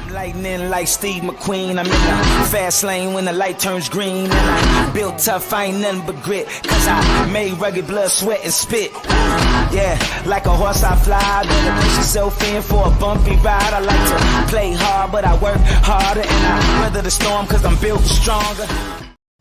Lightning like Steve McQueen. I'm in the fast lane when the light turns green. And I built tough, I ain't nothing but grit. Cause I made rugged blood, sweat, and spit. Yeah, like a horse I fly. Better push yourself in for a bumpy ride. I like to play hard, but I work harder. And I weather the storm cause I'm built stronger.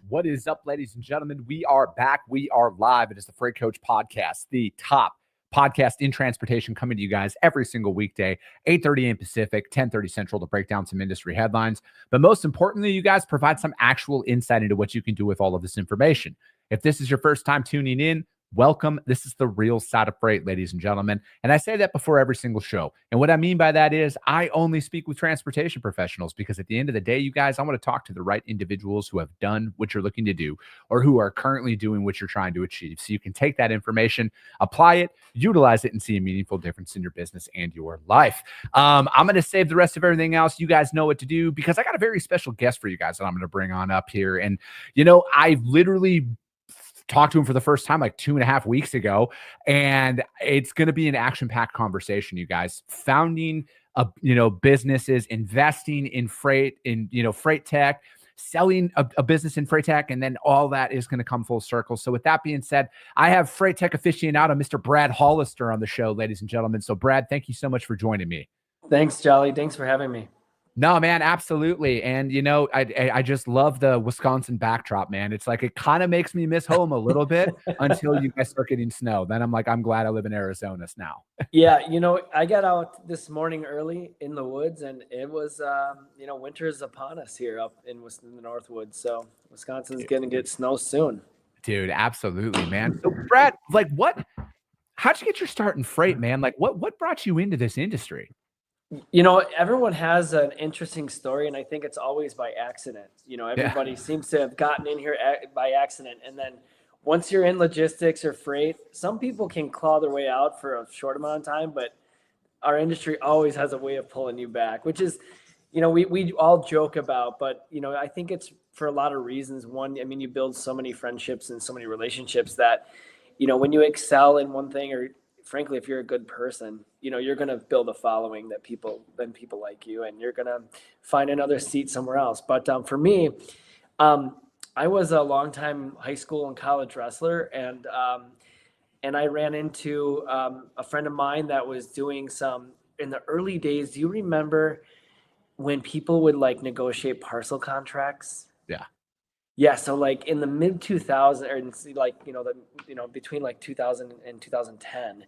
What is up, ladies and gentlemen? We are back. We are live. It is the Freight Coach Podcast, the top podcast in transportation, coming to you guys every single weekday, 8:30 a.m. Pacific, 10:30 Central, to break down some industry headlines. But most importantly, you guys provide some actual insight into what you can do with all of this information. If this is your first time tuning in, welcome. This is the real side of freight, ladies and gentlemen. And I say that before every single show. And what I mean by that is I only speak with transportation professionals, because at the end of the day, you guys, I want to talk to the right individuals who have done what you're looking to do or who are currently doing what you're trying to achieve. So you can take that information, apply it, utilize it, and see a meaningful difference in your business and your life. I'm going to save the rest of everything else. You guys know what to do, because I got a very special guest for you guys that I'm going to bring on up here. And, you know, I literally talked to him for the first time like 2.5 weeks ago, and it's going to be an action-packed conversation, you guys. Founding businesses, investing in freight, in freight tech, selling a business in freight tech, and then all that is going to come full circle. So with that being said, I have freight tech aficionado Mr. Brad Hollister on the show, ladies and gentlemen. So Brad, thank you so much for joining me. Thanks, Charlie. Thanks for having me. No, man, absolutely. And, I just love the Wisconsin backdrop, man. It's like, it kind of makes me miss home a little bit until you guys start getting snow. Then I'm like, I'm glad I live in Arizona now. Yeah. I got out this morning early in the woods, and it was, winter is upon us here up in the Northwoods. So Wisconsin's going to get snow soon. Dude, absolutely, man. So Brad, how'd you get your start in freight, man? Like what brought you into this industry? Everyone has an interesting story, and I think it's always by accident. Everybody seems to have gotten in here by accident. And then once you're in logistics or freight, some people can claw their way out for a short amount of time, but our industry always has a way of pulling you back, which is, we all joke about, but, I think it's for a lot of reasons. One, you build so many friendships and so many relationships that, when you excel in one thing, or frankly, if you're a good person, you're going to build a following that people like you, and you're going to find another seat somewhere else. But for me, I was a longtime high school and college wrestler, and I ran into a friend of mine that was doing some in the early days. Do you remember when people would negotiate parcel contracts? Yeah. Yeah, so in the mid 2000s, or between 2000 and 2010,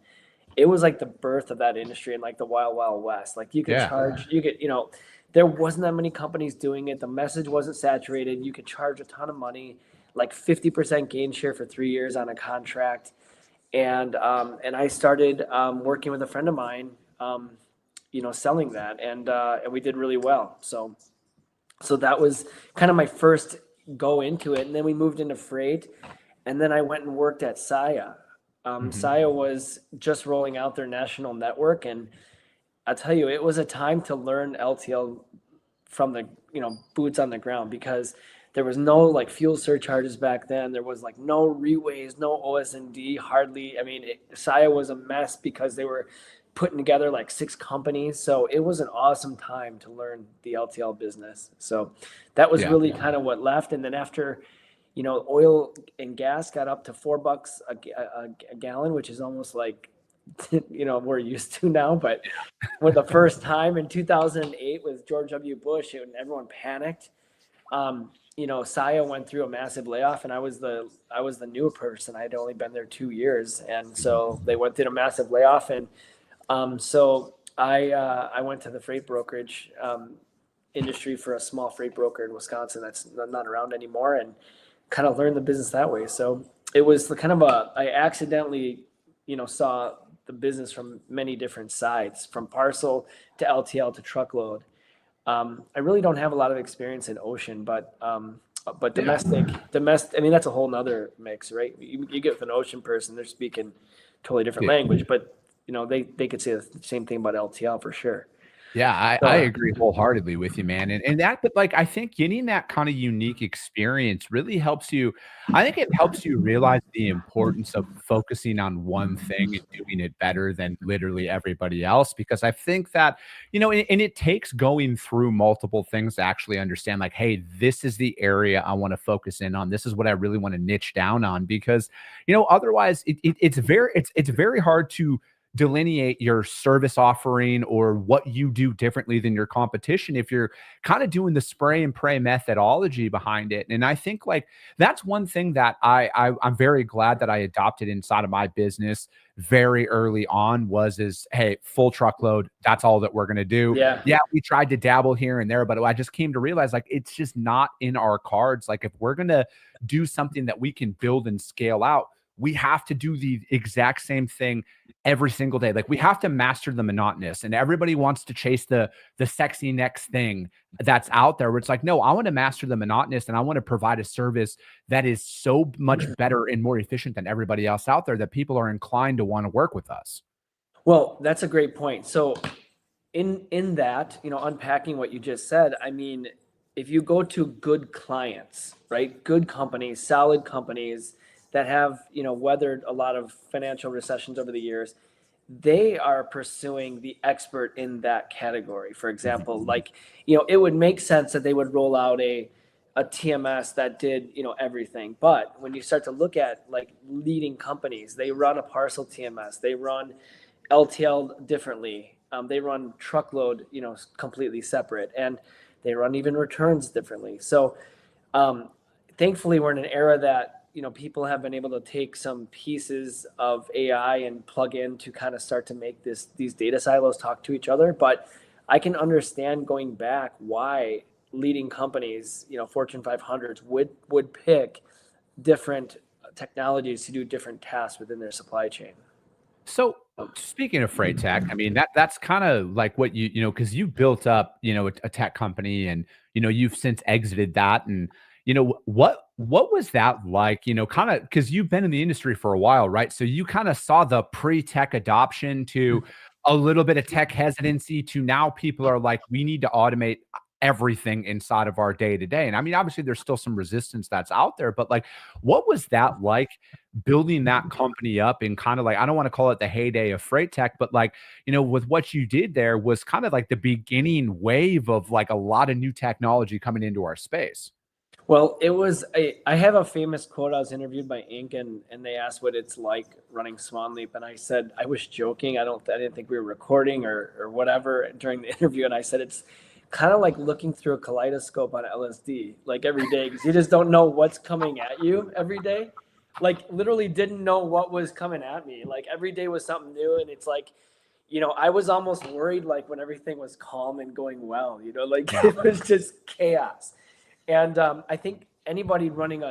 it was the birth of that industry and the wild, wild west. You could charge, there wasn't that many companies doing it. The message wasn't saturated. You could charge a ton of money, 50% gain share for 3 years on a contract. And I started working with a friend of mine, selling that, and we did really well. So that was kind of my first go into it. And then we moved into freight, and then I went and worked at Saia. Saia was just rolling out their national network, and I'll tell you, it was a time to learn LTL from the boots on the ground, because there was no fuel surcharges back then. There was no reways, no OS&D, hardly. Saia was a mess because they were putting together 6 companies. So it was an awesome time to learn the LTL business. So that was really kind of what left. And then after, oil and gas got up to $4 a gallon, which is almost we're used to now. But for the first time in 2008 with George W. Bush, and everyone panicked, Saia went through a massive layoff, and I was the newer person. I had only been there 2 years. And so they went through a massive layoff, and so I went to the freight brokerage industry for a small freight broker in Wisconsin that's not around anymore, and kind of learned the business that way. So it was I accidentally, saw the business from many different sides, from parcel to LTL to truckload. I really don't have a lot of experience in ocean, but domestic, that's a whole nother mix, right? You get with an ocean person, they're speaking totally different language, but they could say the same thing about LTL for sure. Yeah, I agree wholeheartedly with you, man. And that, but like, I think getting that kind of unique experience really helps you. I think it helps you realize the importance of focusing on one thing and doing it better than literally everybody else. Because I think that, and it takes going through multiple things to actually understand, like, hey, this is the area I want to focus in on. This is what I really want to niche down on. Because, otherwise it's very hard to delineate your service offering or what you do differently than your competition if you're kind of doing the spray and pray methodology behind it. And I think like that's one thing that I'm very glad that I adopted inside of my business very early on is hey, full truckload, that's all that we're going to do. Yeah, We tried to dabble here and there, but I just came to realize like it's just not in our cards. Like if we're going to do something that we can build and scale out, we have to do the exact same thing every single day. Like we have to master the monotonous, and everybody wants to chase the sexy next thing that's out there where it's like, no, I want to master the monotonous, and I want to provide a service that is so much better and more efficient than everybody else out there that people are inclined to want to work with us. well, that's a great point. So in that, unpacking what you just said, I mean, if you go to good clients, right? Good companies, solid companies that have, weathered a lot of financial recessions over the years, they are pursuing the expert in that category. For example, like, it would make sense that they would roll out a TMS that did, everything. But when you start to look at like leading companies, they run a parcel TMS, they run LTL differently. They run truckload, completely separate, and they run even returns differently. So thankfully, we're in an era that, people have been able to take some pieces of AI and plug in to kind of start to make these data silos talk to each other. But I can understand going back why leading companies, Fortune 500s would pick different technologies to do different tasks within their supply chain. So speaking of freight tech, I mean, that's kind of like what because you built up, a tech company and, you've since exited that. And, what was that like, kind of, because you've been in the industry for a while, right? So you kind of saw the pre-tech adoption to a little bit of tech hesitancy to now people are like, we need to automate everything inside of our day to day. And I mean, obviously there's still some resistance that's out there, but like, what was that like building that company up and kind of like, I don't want to call it the heyday of freight tech, but like, with what you did there was kind of like the beginning wave of like a lot of new technology coming into our space. Well, I have a famous quote. I was interviewed by Inc. and they asked what it's like running Swan Leap. And I said, I was joking. I didn't think we were recording or whatever during the interview. And I said, it's kind of like looking through a kaleidoscope on LSD, like every day, because you just don't know what's coming at you every day. Like literally didn't know what was coming at me. Like every day was something new. And it's like, I was almost worried like when everything was calm and going well, like it was just chaos. And I think anybody running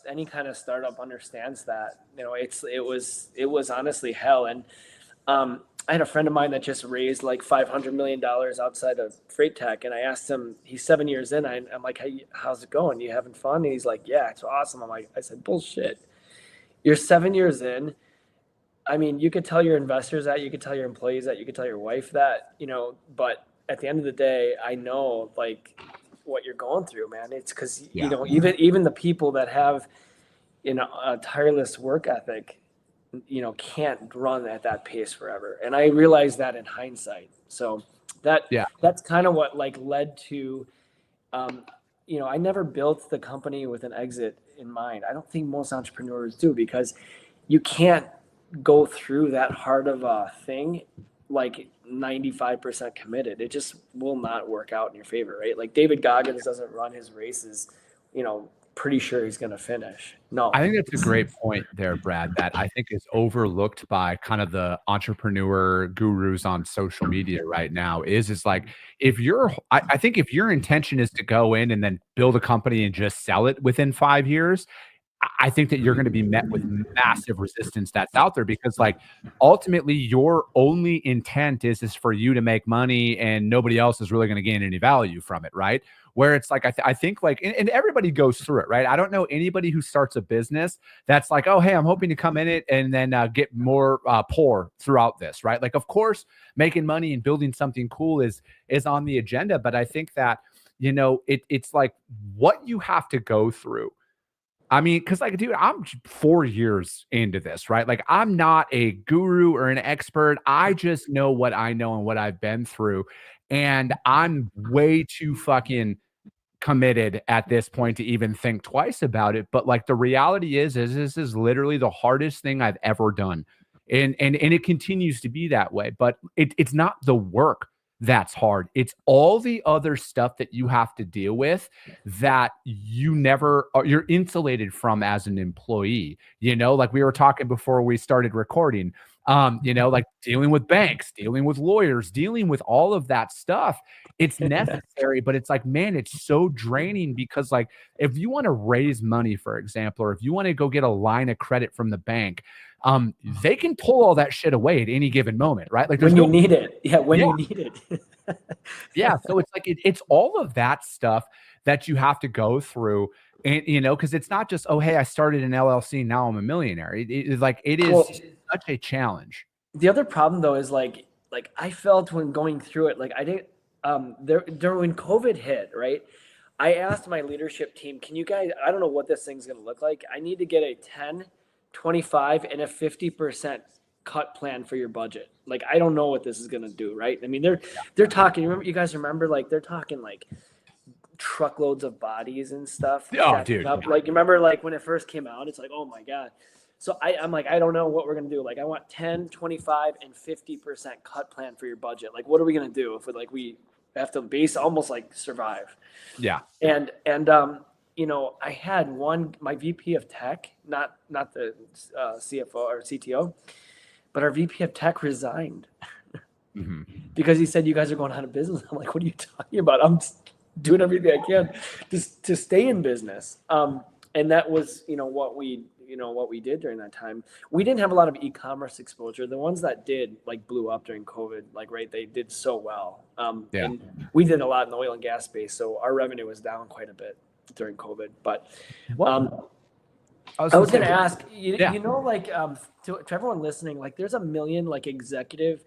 any kind of startup understands that. It was honestly hell. And I had a friend of mine that just raised like $500 million outside of freight tech, and I asked him. He's 7 years in. I'm like, hey, how's it going? You having fun? And he's like, yeah, it's awesome. I said, bullshit. You're 7 years in. I mean, you could tell your investors that, you could tell your employees that, you could tell your wife that, but at the end of the day, I know like what you're going through, man. It's because even the people that have a tireless work ethic, can't run at that pace forever. And I realized that in hindsight. So that's kind of what like led to I never built the company with an exit in mind. I don't think most entrepreneurs do, because you can't go through that hard of a thing like 95% committed. It just will not work out in your favor, right? Like David Goggins doesn't run his races, pretty sure he's going to finish. No. I think that's a great point there, Brad, that I think is overlooked by kind of the entrepreneur gurus on social media right now is like, I think if your intention is to go in and then build a company and just sell it within 5 years, I think that you're going to be met with massive resistance that's out there, because like ultimately your only intent is for you to make money and nobody else is really going to gain any value from it, right? Where it's like, I think like, and everybody goes through it, right? I don't know anybody who starts a business that's like, oh, hey, I'm hoping to come in it and then get more poor throughout this, right? Like, of course, making money and building something cool is on the agenda. But I think that, you know, it's like what you have to go through. I mean, because like, dude, I'm 4 years into this, right? Like, I'm not a guru or an expert. I just know what I know and what I've been through. And I'm way too fucking committed at this point to even think twice about it. But like the reality is this is literally the hardest thing I've ever done. And it continues to be that way. But it's not the work that's hard. It's all the other stuff that you have to deal with that you're insulated from as an employee. You know, like we were talking before we started recording. You know, like dealing with banks, dealing with lawyers, dealing with all of that stuff. It's necessary, but it's like, man, it's so draining, because like if you want to raise money, for example, or if you want to go get a line of credit from the bank, they can pull all that shit away at any given moment, right? Like when you need it. Yeah, when you need it. Yeah. So it's like it's all of that stuff that you have to go through. And you know, because it's not just, oh, hey, I started an LLC, now I'm a millionaire. It is such a challenge. The other problem though is like I felt when going through it, like I didn't when COVID hit, right? I asked my leadership team, can you guys, I don't know what this thing's gonna look like. I need to get a 10, 25, and a 50% cut plan for your budget. Like, I don't know what this is gonna do, right? I mean, they're talking, you guys remember, like they're talking like truckloads of bodies and stuff. Oh, dude. Like, you remember like when it first came out, it's like, oh my God. So I'm like, I don't know what we're going to do. Like, I want 10, 25, and 50% cut plan for your budget. Like, what are we going to do if we have to almost like survive? Yeah. And you know, I had my VP of tech, not the CFO or CTO, but our VP of tech resigned because he said, you guys are going out of business. I'm like, what are you talking about? I'm doing everything I can to stay in business. And that was, you know, what we did during that time. We didn't have a lot of e-commerce exposure. The ones that did like blew up during COVID, like, right. They did so well. And we did a lot in the oil and gas space. So our revenue was down quite a bit during COVID, but, I was going to ask, you know, like, to everyone listening, like there's a million like executive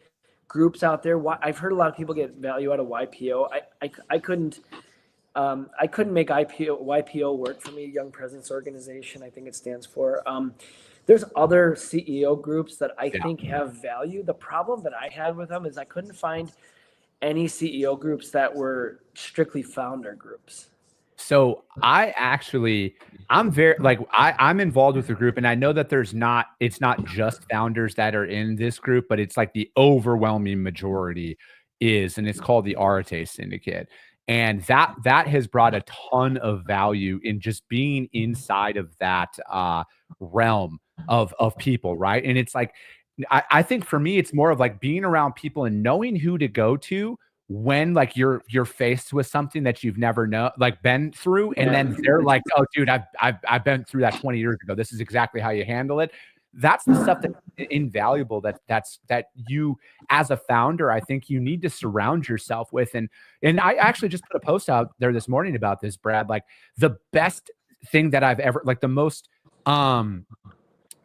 groups out there. I've heard a lot of people get value out of YPO. I couldn't make YPO work for me, Young Presidents Organization, I think it stands for. There's other CEO groups that I think have value. The problem that I had with them is I couldn't find any CEO groups that were strictly founder groups. So I'm very like I'm involved with the group, and I know that it's not just founders that are in this group, but it's like the overwhelming majority is, and it's called the Arate Syndicate. And that has brought a ton of value in just being inside of that realm of people, right? And it's like, I think for me, it's more of like being around people and knowing who to go to when like you're faced with something that you've never been through, and then they're like, oh, dude, I've been through that 20 years ago. This is exactly how you handle it. That's the stuff that's invaluable that you as a founder, I think you need to surround yourself with. And I actually just put a post out there this morning about this, Brad. Like the best thing that I've ever, like the most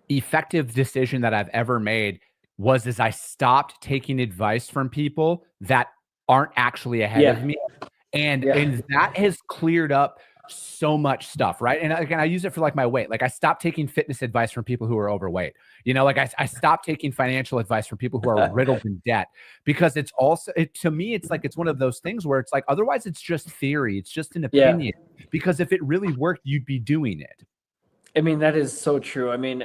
effective decision that I've ever made was I stopped taking advice from people that aren't actually ahead of me. And that has cleared up so much stuff, right? And again, I use it for like my weight. Like I stopped taking fitness advice from people who are overweight. You know, like I stopped taking financial advice from people who are riddled in debt, because it's also, to me, it's like, it's one of those things where it's like, otherwise it's just theory. It's just an opinion, because if it really worked, you'd be doing it. I mean, that is so true. I mean,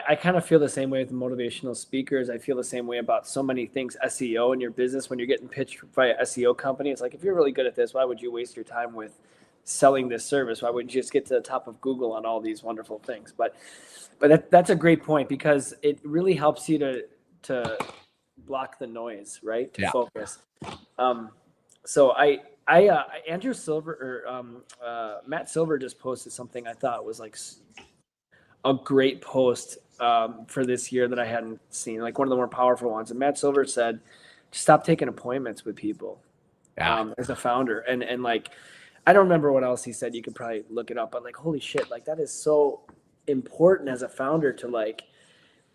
I kind of feel the same way with motivational speakers. I feel the same way about so many things, SEO in your business. When you're getting pitched by an SEO company, it's like, if you're really good at this, why would you waste your time with selling this service? Why wouldn't you just get to the top of Google on all these wonderful things? But that's a great point, because it really helps you to block the noise, right? To focus. So Andrew Silver or Matt Silver just posted something I thought was like a great post for this year that I hadn't seen, like one of the more powerful ones. And Matt Silver said, stop taking appointments with people as a founder. And like, I don't remember what else he said. You could probably look it up, but like, holy shit, like that is so important as a founder to like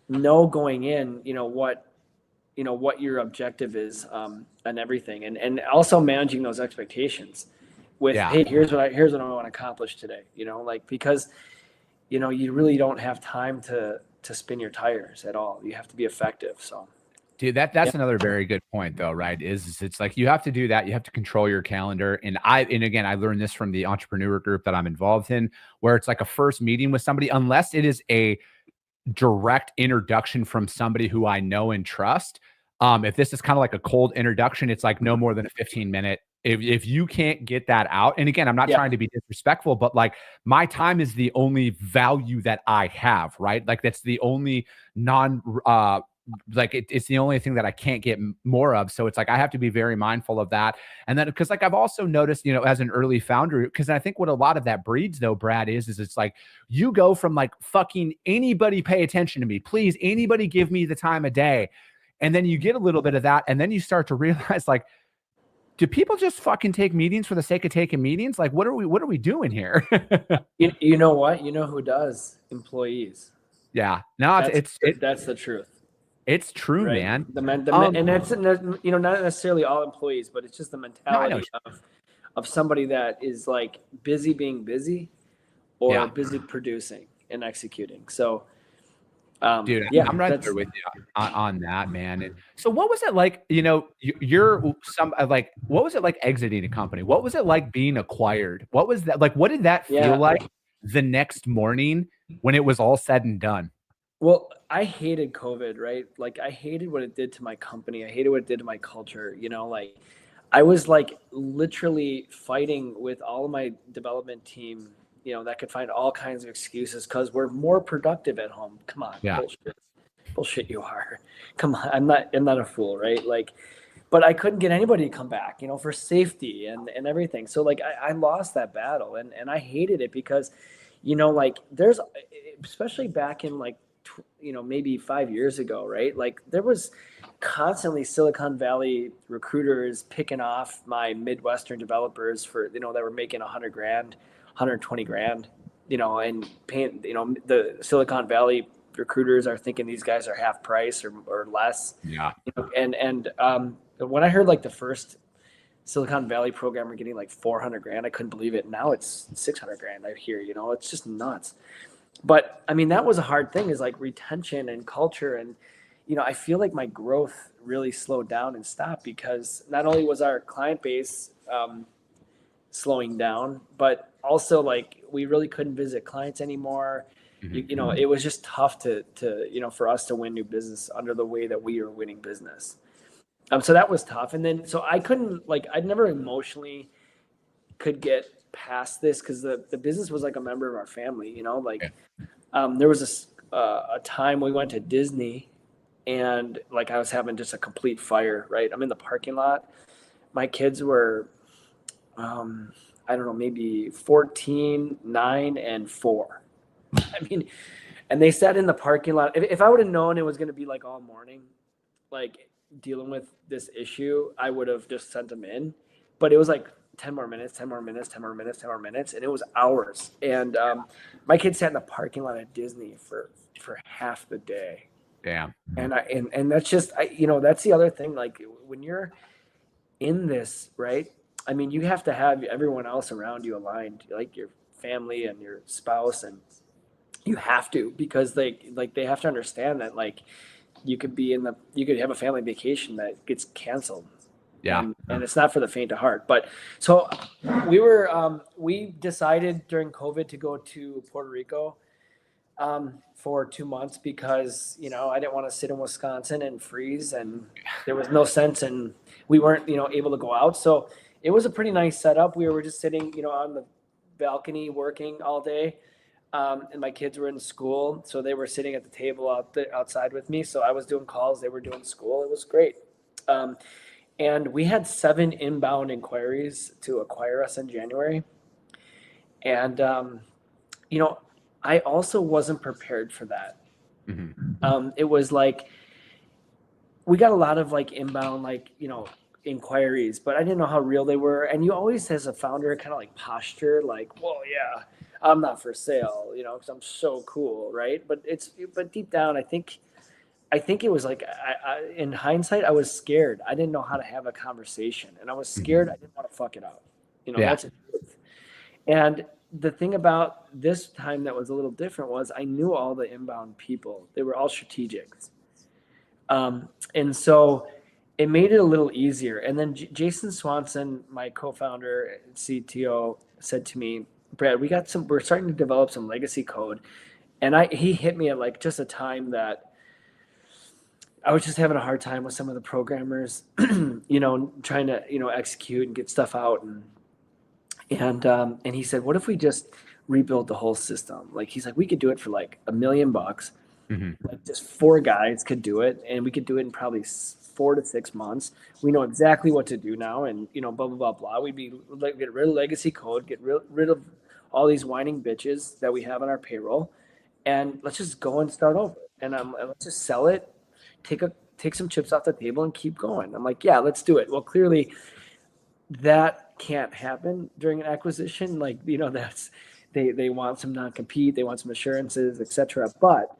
know going in, what your objective is and everything. And also managing those expectations with, hey, here's what I want to accomplish today, like, because, you really don't have time to spin your tires at all. You have to be effective. So. Dude, that's another very good point though, right? Is it's like you have to do that. You have to control your calendar. And again, I learned this from the entrepreneur group that I'm involved in, where it's like a first meeting with somebody, unless it is a direct introduction from somebody who I know and trust. If this is kind of like a cold introduction, it's like no more than a 15-minute. If you can't get that out, and again, I'm not trying to be disrespectful, but like my time is the only value that I have, right? Like that's the only it's the only thing that I can't get more of. So it's like, I have to be very mindful of that. And then, cause like, I've also noticed, as an early founder, cause I think what a lot of that breeds though, Brad, is it's like, you go from like fucking anybody pay attention to me, please, anybody give me the time of day. And then you get a little bit of that. And then you start to realize like, do people just fucking take meetings for the sake of taking meetings? Like, what are we doing here? you know what? You know who does? Employees. Yeah. No, that's the truth. It's true, right? Man. And that's not necessarily all employees, but it's just the mentality of somebody that is like busy being busy or busy producing and executing. So, dude, I'm right there with you on that, man. And so, what was it like? What was it like exiting a company? What was it like being acquired? What was that like? What did that feel like the next morning when it was all said and done? Well, I hated COVID, right? Like I hated what it did to my company. I hated what it did to my culture. Like I was like literally fighting with all of my development team, that could find all kinds of excuses because we're more productive at home. Come on, bullshit you are. Come on, I'm not a fool, right? Like, but I couldn't get anybody to come back, for safety and everything. So like I lost that battle and I hated it because, like there's, especially back in like, maybe 5 years ago, right? Like there was constantly Silicon Valley recruiters picking off my Midwestern developers for, that were making $100,000, $120,000, and paying, the Silicon Valley recruiters are thinking these guys are half price or less. Yeah. And when I heard like the first Silicon Valley programmer getting like $400,000, I couldn't believe it. Now it's $600,000. I hear, it's just nuts. But I mean, that was a hard thing, is like retention and culture. And, I feel like my growth really slowed down and stopped because not only was our client base slowing down, but also like we really couldn't visit clients anymore. Mm-hmm. It was just tough to for us to win new business under the way that we were winning business. So that was tough. And then, so I couldn't, I'd never emotionally could get past this because the business was like a member of our family, there was a time we went to Disney and like I was having just a complete fire, right? I'm in the parking lot. My kids were, I don't know, maybe 14, 9, and 4. I mean, and they sat in the parking lot. If I would have known it was going to be like all morning, like dealing with this issue, I would have just sent them in. But it was like 10 more minutes, 10 more minutes, 10 more minutes, 10 more minutes. And it was hours. And my kids sat in the parking lot at Disney for half the day. Damn. And that's just, that's the other thing. Like when you're in this, right? I mean, you have to have everyone else around you aligned, like your family and your spouse. And you have to, because they have to understand that like you could have a family vacation that gets canceled. Yeah. And it's not for the faint of heart. But so we decided during COVID to go to Puerto Rico for 2 months because, I didn't want to sit in Wisconsin and freeze, and there was no sense, and we weren't, able to go out. So it was a pretty nice setup. We were just sitting, on the balcony working all day. And my kids were in school, so they were sitting at the table outside with me. So I was doing calls, they were doing school. It was great. And we had 7 inbound inquiries to acquire us in January. And, I also wasn't prepared for that. Mm-hmm. It was like, we got a lot of like inbound, like, inquiries, but I didn't know how real they were. And you always, as a founder, kind of like posture, like, well, yeah, I'm not for sale, because I'm so cool, right? But deep down, I think it was like, in hindsight, I was scared. I didn't know how to have a conversation, and I was scared. I didn't want to fuck it up. Yeah. That's the truth. And the thing about this time that was a little different was I knew all the inbound people. They were all strategics. And so it made it a little easier. And then Jason Swanson, my co-founder, CTO, said to me, Brad, we're starting to develop some legacy code. And he hit me at like just a time that I was just having a hard time with some of the programmers, trying to, execute and get stuff out. And he said, what if we just rebuild the whole system? Like, he's like, we could do it for like $1 million. Mm-hmm. Like, just 4 guys could do it, and we could do it in probably 4 to 6 months. We know exactly what to do now, and blah blah blah blah. We'd be like, get rid of legacy code, get rid of all these whining bitches that we have on our payroll, and let's just go and start over. And let's just sell it, take some chips off the table, and keep going. I'm like, yeah, let's do it. Well, clearly, that can't happen during an acquisition. Like, that's they want some non-compete, they want some assurances, etc. But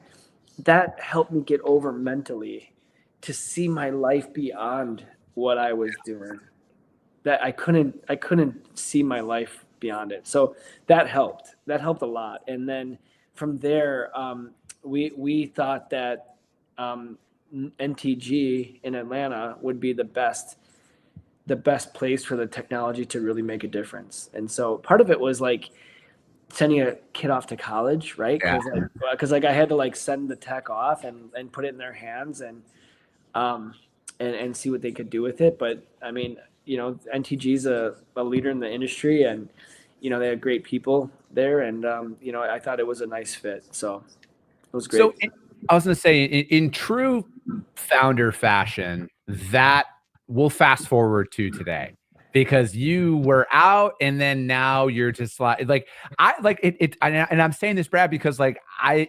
that helped me get over mentally to see my life beyond what I was doing. That I couldn't see my life beyond it. So that helped a lot. And then from there, we thought that NTG in Atlanta would be the best place for the technology to really make a difference. And so part of it was like sending a kid off to college, right? Because I had to like send the tech off and put it in their hands and see what they could do with it. But I mean, NTG's a leader in the industry, and they had great people there, and I thought it was a nice fit. So it was great. So I was going to say, in true founder fashion, that we'll fast forward to today, because you were out and then now you're just like I like it. And I'm saying this, Brad, because like I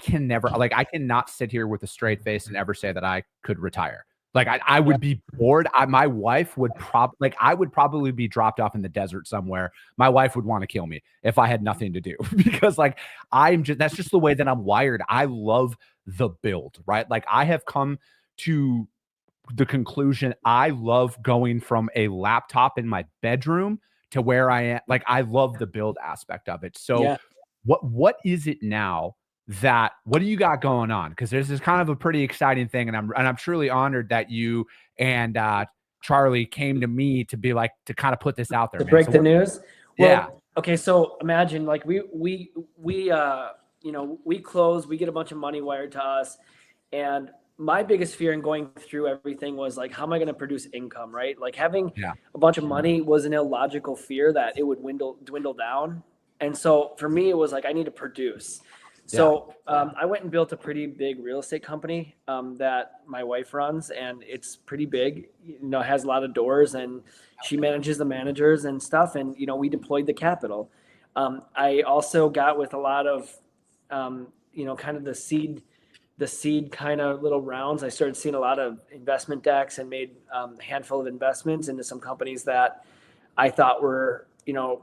cannot sit here with a straight face and ever say that I could retire. Like I would be bored. My wife would I would probably be dropped off in the desert somewhere. My wife would want to kill me if I had nothing to do, because like that's just the way that I'm wired. I love the build, right? Like I have come to the conclusion, I love going from a laptop in my bedroom to where I am. Like I love the build aspect of it. So what is it now? What do you got going on? Because this is kind of a pretty exciting thing, and I'm truly honored that you and Charlie came to me to be like, to kind of put this out there, to break the news. Well, okay, so imagine like we close, we get a bunch of money wired to us, and my biggest fear in going through everything was like, how am I going to produce income, right? Like having a bunch of money was an illogical fear that it would dwindle down. And so for me, it was like, I need to produce. So I went and built a pretty big real estate company that my wife runs, and it's pretty big, has a lot of doors, and she manages the managers and stuff. And, we deployed the capital. I also got with a lot of, kind of the seed kind of little rounds. I started seeing a lot of investment decks and made a handful of investments into some companies that I thought were,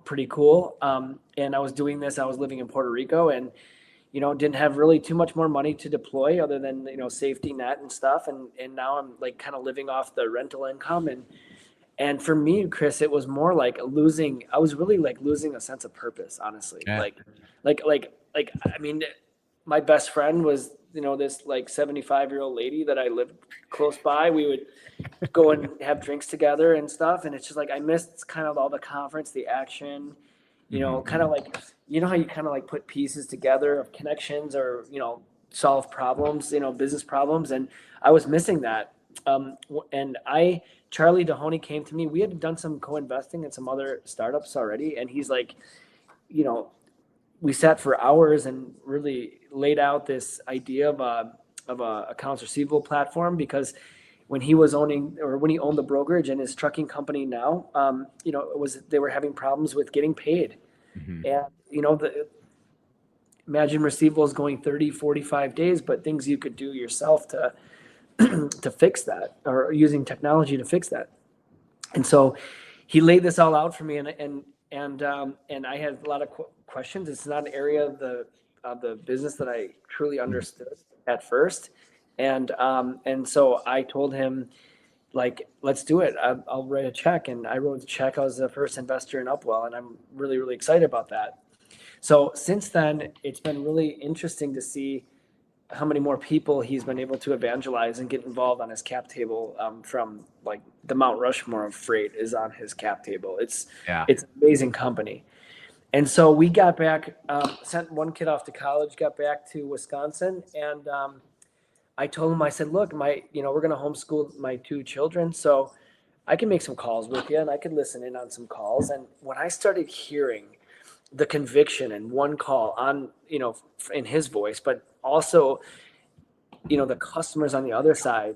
pretty cool. And I was doing this, I was living in Puerto Rico, and, didn't have really too much more money to deploy other than, safety net and stuff. And now I'm like kind of living off the rental income. And for me, Chris, it was more like I was really like losing a sense of purpose, honestly. Yeah. I mean, my best friend was, this like 75-year-old lady that I lived close by. We would go and have drinks together and stuff. And it's just like, I missed kind of all the conference, the action, kind of like, how you kind of like put pieces together of connections or, solve problems, business problems. And I was missing that. And Charley Dehoney came to me. We had done some co-investing in some other startups already. And he's like, we sat for hours and really laid out this idea of a accounts receivable platform, because when he owned the brokerage and his trucking company now, they were having problems with getting paid. And, imagine receivables going 30, 45 days, but things you could do yourself to to fix that, or using technology to fix that. And so he laid this all out for me, and I had a lot of questions. It's not an area of the business that I truly understood at first, and so I told him, like, let's do it. I'll write a check, and I wrote the check. I was the first investor in Upwell, and I'm really, really excited about that. So since then, it's been really interesting to see how many more people he's been able to evangelize and get involved on his cap table. From like the Mount Rushmore of freight is on his cap table. It's an amazing company. And so we got back, sent one kid off to college, got back to Wisconsin, and I told him, I said, look, we're going to homeschool my 2 children, so I can make some calls with you, and I can listen in on some calls. And when I started hearing the conviction in one call on, in his voice, but also, the customers on the other side,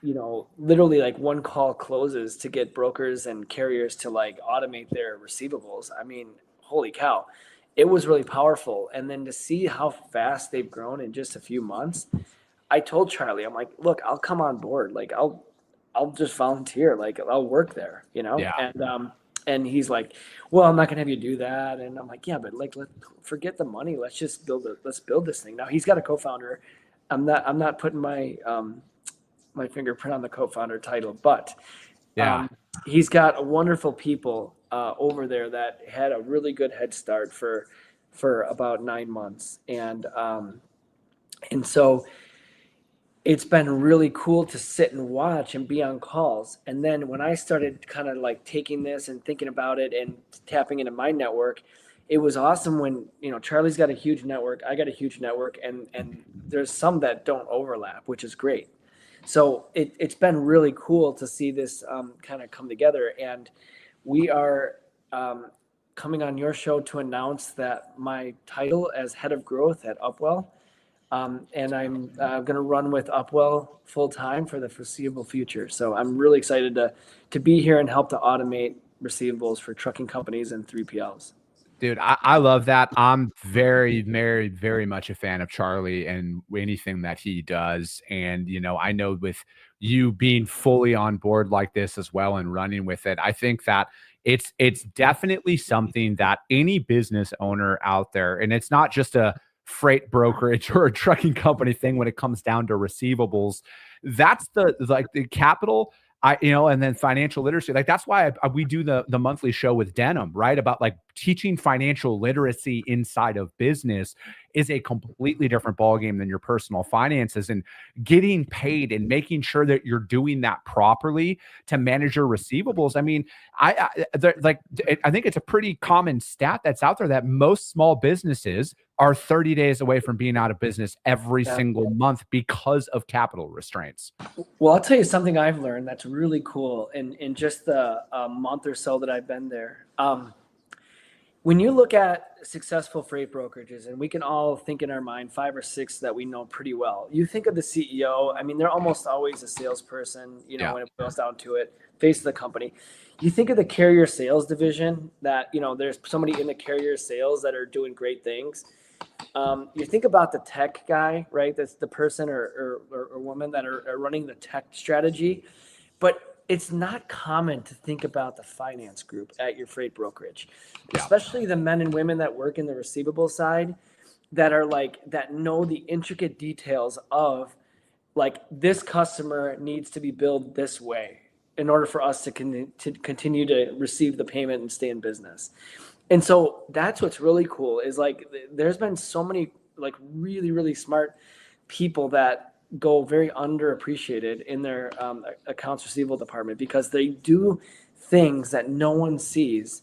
literally like one call closes to get brokers and carriers to like automate their receivables. I mean, holy cow, it was really powerful. And then to see how fast they've grown in just a few months, I told Charlie, I'm like, look, I'll come on board. Like, I'll just volunteer. Like, I'll work there, Yeah. And he's like, well, I'm not going to have you do that. And I'm like, yeah, but like, let's forget the money. Let's just let's build this thing. Now he's got a co-founder. I'm not putting my, my fingerprint on the co-founder title, but he's got a wonderful people over there that had a really good head start for about 9 months. And so it's been really cool to sit and watch and be on calls. And then when I started kind of like taking this and thinking about it and tapping into my network, it was awesome when, Charlie's got a huge network, I got a huge network, and there's some that don't overlap, which is great. So it's been really cool to see this kind of come together. And we are coming on your show to announce that my title as head of growth at Upwell, and I'm going to run with Upwell full time for the foreseeable future. So I'm really excited to be here and help to automate receivables for trucking companies and 3PLs. Dude, I love that. I'm very, very, very much a fan of Charlie and anything that he does. And, I know with you being fully on board like this as well and running with it, I think that it's definitely something that any business owner out there, and it's not just a freight brokerage or a trucking company thing when it comes down to receivables, that's the capital, and then financial literacy. Like, that's why we do the monthly show with Denim, right? About like teaching financial literacy inside of business is a completely different ballgame than your personal finances, and getting paid and making sure that you're doing that properly to manage your receivables. I mean, I think it's a pretty common stat that's out there that most small businesses are 30 days away from being out of business every single month because of capital restraints. Well, I'll tell you something I've learned that's really cool in just the month or so that I've been there. When you look at successful freight brokerages, and we can all think in our mind 5 or 6 that we know pretty well. You think of the CEO. I mean, they're almost always a salesperson, when it boils down to it, face of the company. You think of the carrier sales division that, there's somebody in the carrier sales that are doing great things. You think about the tech guy, right? That's the person or woman that are running the tech strategy. But it's not common to think about the finance group at your freight brokerage, especially the men and women that work in the receivable side that are that know the intricate details of this customer needs to be billed this way in order for us to continue to receive the payment and stay in business. And so that's what's really cool is there's been so many really, really smart people that go very underappreciated in their accounts receivable department because they do things that no one sees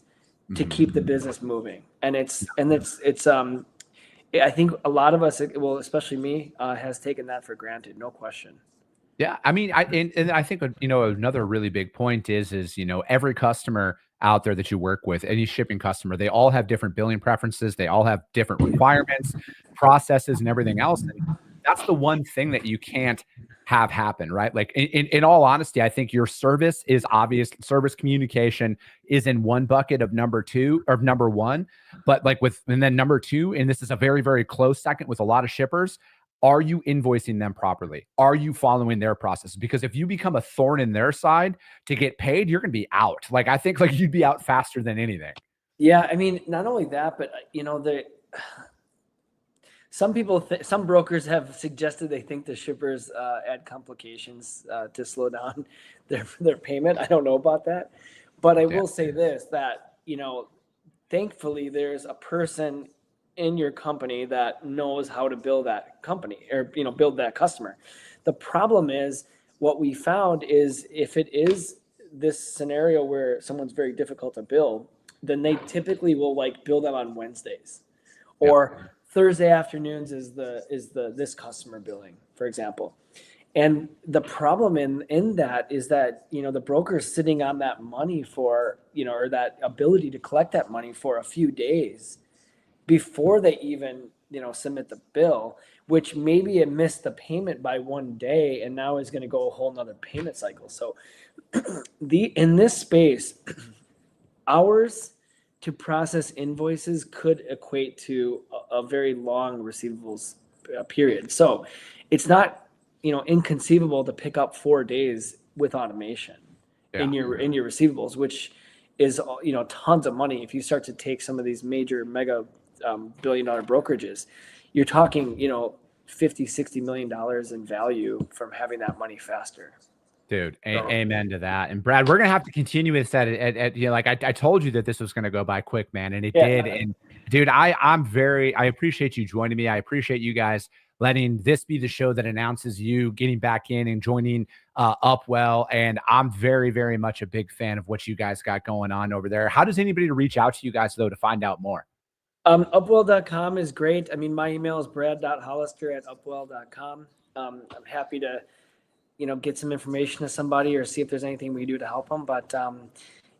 to keep the business moving. And it's I think a lot of us, well, especially me, has taken that for granted, no question. Yeah, I mean, I think another really big point is every customer out there that you work with, any shipping customer, they all have different billing preferences, they all have different requirements, processes, and everything else. And that's the one thing that you can't have happened, right? Like in all honesty, I think your service is obvious. Service communication is in one bucket of number two or number one, but like and then number two, and this is a very, very close second with a lot of shippers. Are you invoicing them properly? Are you following their process? Because if you become a thorn in their side to get paid, you're going to be out. Like, I think like you'd be out faster than anything. Yeah. I mean, not only that, but some people, some brokers have suggested they think the shippers add complications to slow down their payment. I don't know about that, but I will say this, that, thankfully there's a person in your company that knows how to build that company or, build that customer. The problem is what we found is if it is this scenario where someone's very difficult to bill, then they typically will like bill them on Wednesdays or Thursday afternoons is this customer billing, for example. And the problem in that is that, the broker's sitting on that money for, or that ability to collect that money for a few days before they even, submit the bill, which maybe it missed the payment by one day and now is going to go a whole nother payment cycle. So in this space, hours to process invoices could equate to a very long receivables period. So it's not, inconceivable to pick up 4 days with automation in your receivables, which is, tons of money. If you start to take some of these major mega billion-dollar brokerages, you're talking, $50-60 million in value from having that money faster. Dude, amen to that. And Brad, we're gonna have to continue this like I told you that this was gonna go by quick, man, and it did. And dude, I appreciate you joining me. I appreciate you guys letting this be the show that announces you getting back in and joining Upwell. And I'm very, very much a big fan of what you guys got going on over there. How does anybody reach out to you guys though to find out more? Upwell.com is great. I mean, my email is brad.hollister@upwell.com. I'm happy to get some information to somebody or see if there's anything we can do to help them. But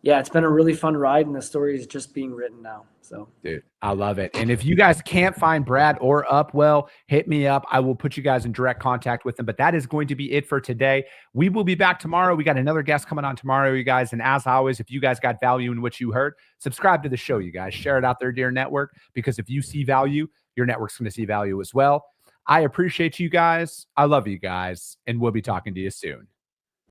it's been a really fun ride, and the story is just being written now. So, dude, I love it. And if you guys can't find Brad or Upwell, hit me up. I will put you guys in direct contact with them. But that is going to be it for today. We will be back tomorrow. We got another guest coming on tomorrow, you guys. And as always, if you guys got value in what you heard, subscribe to the show, you guys. Share it out there to your network, because if you see value, your network's going to see value as well. I appreciate you guys. I love you guys. And we'll be talking to you soon.